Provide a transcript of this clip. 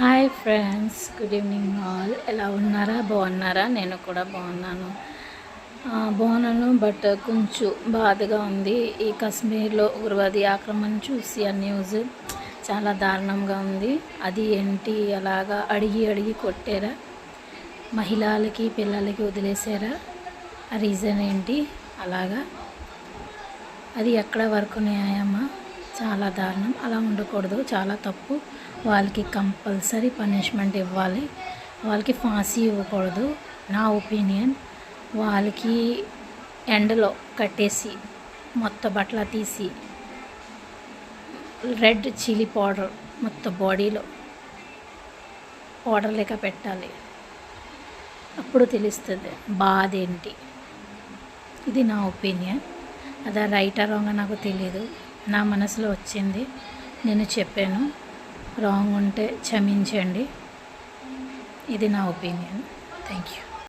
Hi friends, good evening all. ఎలా ఉన్నారా? బాగున్నారా? నేను కూడా బాగున్నాను. బట్ కొంచెం బాధగా ఉంది. ఈ కశ్మీర్లో ఉగ్రవాది ఆక్రమణ చూసి ఆ న్యూస్ చాలా దారుణంగా ఉంది. అది ఏంటి అలాగా అడిగి కొట్టారా? మహిళలకి పిల్లలకి వదిలేసారా? ఆ రీజన్ ఏంటి అలాగా? అది ఎక్కడ వరకు న్యాయమా? చాలా దారుణం. అలా ఉండకూడదు, చాలా తప్పు. వాళ్ళకి కంపల్సరీ పనిష్మెంట్ ఇవ్వాలి. వాళ్ళకి ఫాంసీ ఇవ్వకూడదు. నా ఒపీనియన్. వాళ్ళకి ఎండలో కట్టేసి మొత్తం బట్టలు తీసి రెడ్ చిల్లీ పౌడర్ మొత్తం బాడీలో పౌడర్ లెక్క పెట్టాలి. అప్పుడు తెలుస్తుంది బాధ ఏంటి. ఇది నా ఒపీనియన్. అదా రైటా రాంగ్ నాకు తెలియదు. నా మనసులో వచ్చింది, నేను చెప్పాను. రాంగ్ ఉంటే క్షమించండి. ఇది నా ఒపీనియన్. Thank you.